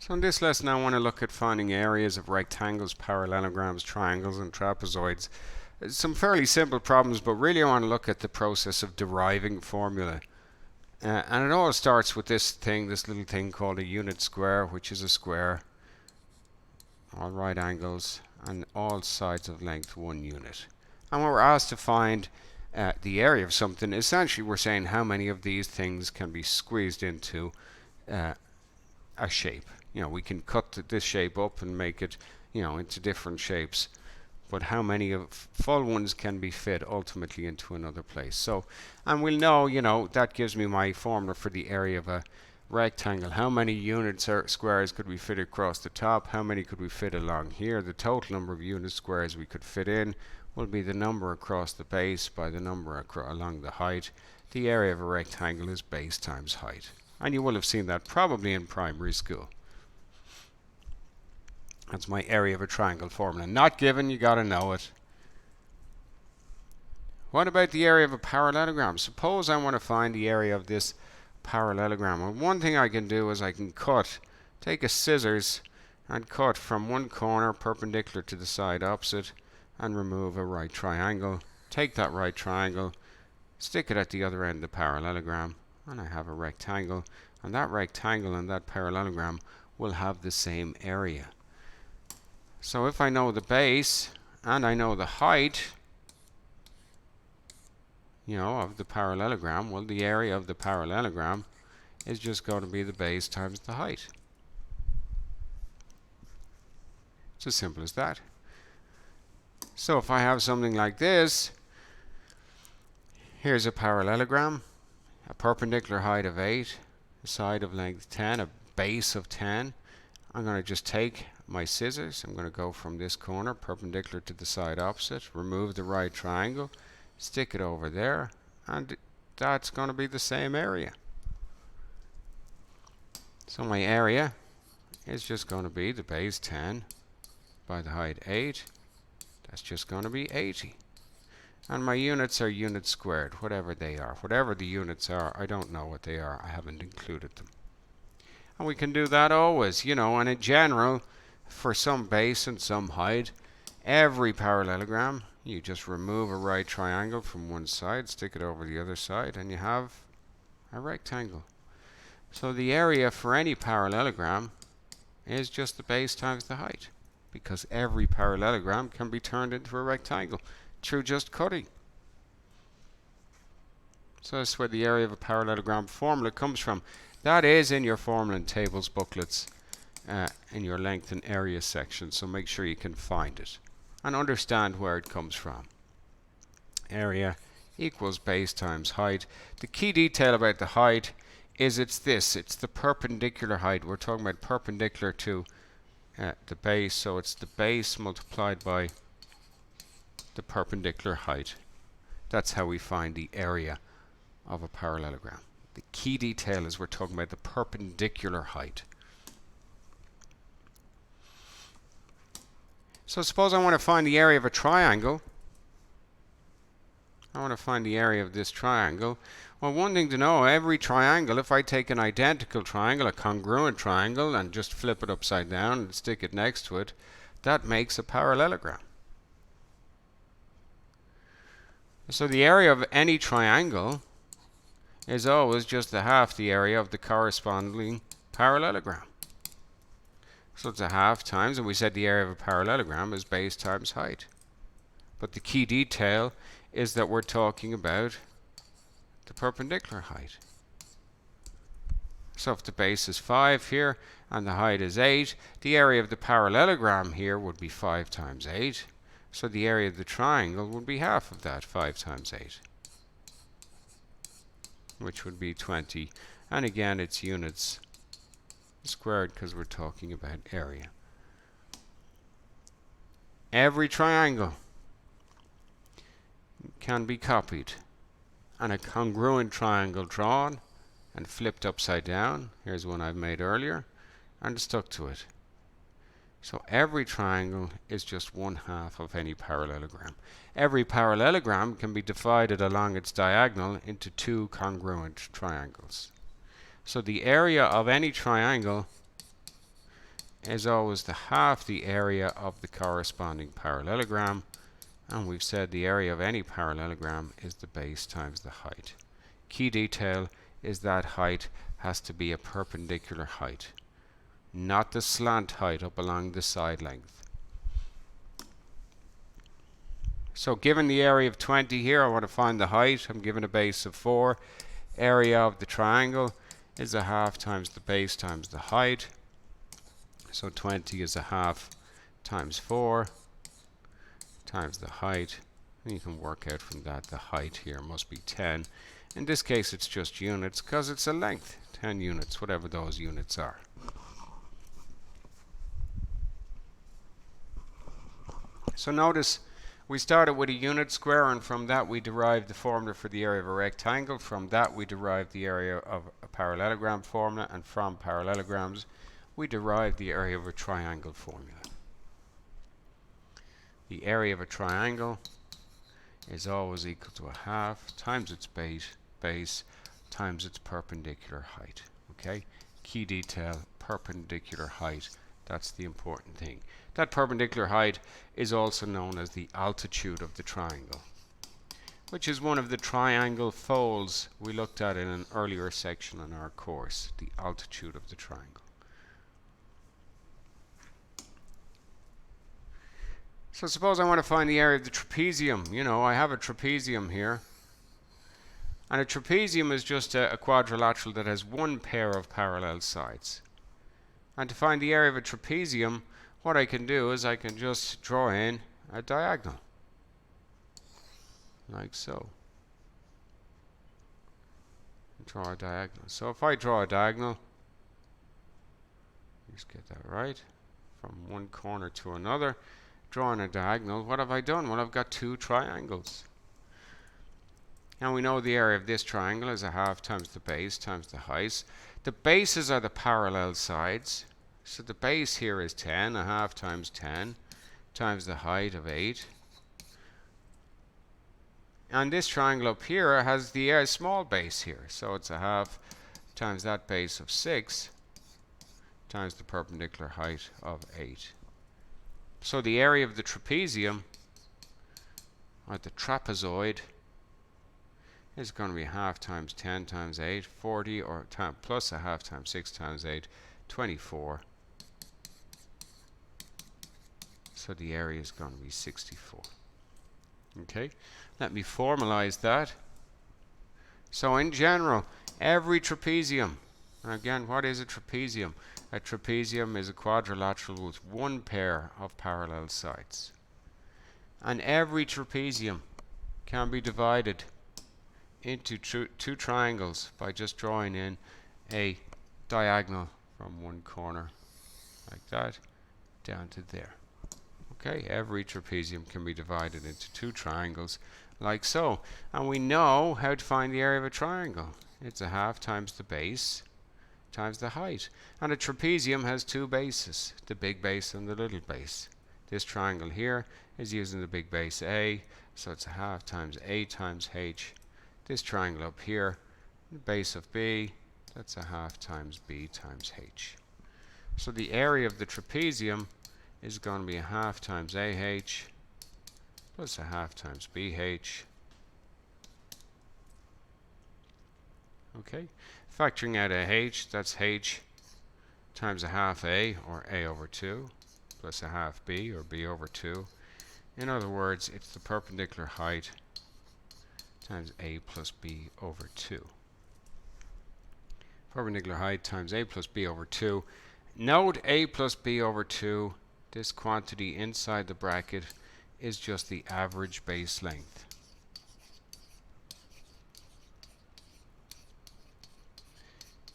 So in this lesson I want to look at finding areas of rectangles, parallelograms, triangles and trapezoids. Some fairly simple problems, but really I want to look at the process of deriving formula. And it all starts with this little thing called a unit square, which is a square, all right angles and all sides of length 1 unit. And when we're asked to find the area of something, essentially we're saying how many of these things can be squeezed into a shape. We can cut this shape up and make it, into different shapes. But how many of full ones can be fit ultimately into another place? So, and we'll know, that gives me my formula for the area of a rectangle. How many unit squares could we fit across the top? How many could we fit along here? The total number of unit squares we could fit in will be the number across the base by the number along the height. The area of a rectangle is base times height. And you will have seen that probably in primary school. That's my area of a triangle formula. Not given, you got to know it. What about the area of a parallelogram? Suppose I want to find the area of this parallelogram. Well, one thing I can do is I can take a scissors and cut from one corner perpendicular to the side opposite and remove a right triangle. Take that right triangle, stick it at the other end of the parallelogram, and I have a rectangle. And that rectangle and that parallelogram will have the same area. So if I know the base and I know the height, of the parallelogram, well, the area of the parallelogram is just going to be the base times the height. It's as simple as that. So if I have something like this, here's a parallelogram, a perpendicular height of 8, a side of length 10, a base of 10. I'm going to just take my scissors. I'm going to go from this corner perpendicular to the side opposite, remove the right triangle, stick it over there, and that's going to be the same area. So my area is just going to be the base 10 by the height 8. That's just going to be 80. And my units are units squared, whatever they are. Whatever the units are, I don't know what they are. I haven't included them. And we can do that always, and in general, for some base and some height, every parallelogram, you just remove a right triangle from one side, stick it over the other side, and you have a rectangle. So the area for any parallelogram is just the base times the height, because every parallelogram can be turned into a rectangle through just cutting. So that's where the area of a parallelogram formula comes from. That is in your formula and tables booklets in your length and area section, so make sure you can find it and understand where it comes from. Area equals base times height. The key detail about the height is it's the perpendicular height. We're talking about perpendicular to the base, so it's the base multiplied by the perpendicular height. That's how we find the area of a parallelogram. The key detail is we're talking about the perpendicular height. So suppose I want to find the area of a triangle. I want to find the area of this triangle. Well, one thing to know, every triangle, if I take an identical triangle, a congruent triangle, and just flip it upside down and stick it next to it, that makes a parallelogram. So the area of any triangle is always just half the area of the corresponding parallelogram. So it's a half times, and we said the area of a parallelogram is base times height. But the key detail is that we're talking about the perpendicular height. So if the base is 5 here and the height is 8, the area of the parallelogram here would be 5 times 8. So the area of the triangle would be half of that, 5 times 8. Which would be 20. And again, it's units squared because we're talking about area. Every triangle can be copied and a congruent triangle drawn and flipped upside down. Here's one I've made earlier and stuck to it. So every triangle is just 1/2 of any parallelogram. Every parallelogram can be divided along its diagonal into 2 congruent triangles. So the area of any triangle is always the half the area of the corresponding parallelogram. And we've said the area of any parallelogram is the base times the height. Key detail is that height has to be a perpendicular height, not the slant height up along the side length. So given the area of 20 here, I want to find the height. I'm given a base of 4. Area of the triangle is a half times the base times the height. So 20 is a half times 4 times the height. And you can work out from that the height here must be 10. In this case it's just units because it's a length. 10 units, whatever those units are. So notice we started with a unit square, and from that we derived the formula for the area of a rectangle. From that we derived the area of a parallelogram formula, and from parallelograms we derived the area of a triangle formula. The area of a triangle is always equal to a half times its base times its perpendicular height. Okay? Key detail, perpendicular height. That's the important thing. That perpendicular height is also known as the altitude of the triangle, which is one of the triangle folds we looked at in an earlier section in our course, the altitude of the triangle. So suppose I want to find the area of the trapezium. You know, I have a trapezium here. And a trapezium is just a quadrilateral that has one pair of parallel sides. And to find the area of a trapezium, what I can do is I can just draw in a diagonal, like so. Draw a diagonal. So if I draw a diagonal, just get that right, from one corner to another, drawing a diagonal, what have I done? Well, I've got two triangles. And we know the area of this triangle is a half times the base times the height. The bases are the parallel sides. So the base here is 10, a half times 10, times the height of 8. And this triangle up here has the small base here. So it's a half times that base of 6, times the perpendicular height of 8. So the area of the trapezium, or the trapezoid, is going to be half times 10 times 8, 40, or plus a half times 6 times 8, 24. So the area is going to be 64. Okay, let me formalize that. So in general, every trapezium, and again, what is a trapezium? A trapezium is a quadrilateral with one pair of parallel sides. And every trapezium can be divided into two triangles by just drawing in a diagonal from one corner, like that, down to there. Okay, every trapezium can be divided into two triangles, like so. And we know how to find the area of a triangle. It's a half times the base times the height. And a trapezium has two bases, the big base and the little base. This triangle here is using the big base A, so it's a half times A times H. This triangle up here, the base of B, that's a half times B times H. So the area of the trapezium is going to be a half times AH plus a half times BH. Okay, factoring out a H, that's H times a half A, or A over 2, plus a half B, or B over 2. In other words, it's the perpendicular height times A plus B over 2. Perpendicular height times A plus B over 2. Note A plus B over 2, this quantity inside the bracket is just the average base length.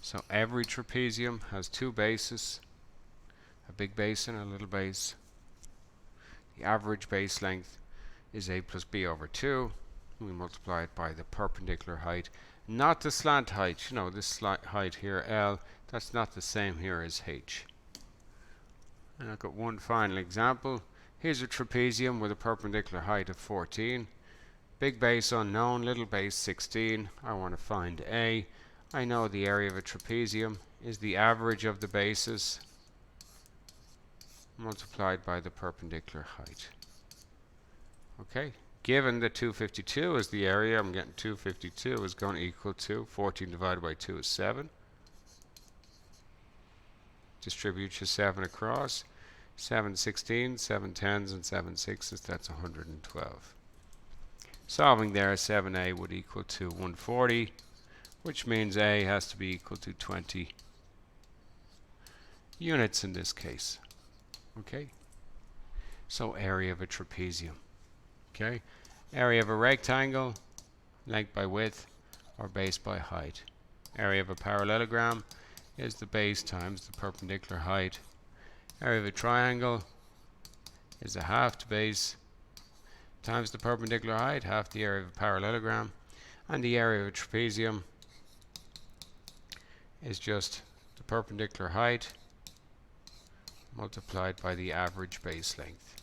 So every trapezium has two bases, a big base and a little base. The average base length is A plus B over 2. We multiply it by the perpendicular height, not the slant height. You know, this height here, L, that's not the same here as H. And I've got one final example. Here's a trapezium with a perpendicular height of 14. Big base unknown, little base 16. I want to find A. I know the area of a trapezium is the average of the bases multiplied by the perpendicular height. Okay, given that 252 is the area, I'm getting 252 is going to equal to 14 divided by 2 is 7. Distribute your 7 across. 7 16s, 7 10s, and 7 6s, that's 112. Solving there, 7a would equal to 140, which means a has to be equal to 20 units in this case. Okay, so area of a trapezium. Okay, area of a rectangle, length by width, or base by height. Area of a parallelogram is the base times the perpendicular height. Area of a triangle is a half the base times the perpendicular height, half the area of a parallelogram, and the area of a trapezium is just the perpendicular height multiplied by the average base length.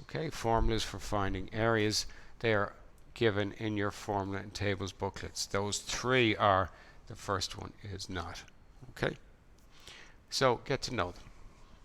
Okay, formulas for finding areas, they are given in your formula and tables booklets. Those three are, the first one is not. Okay, so get to know them.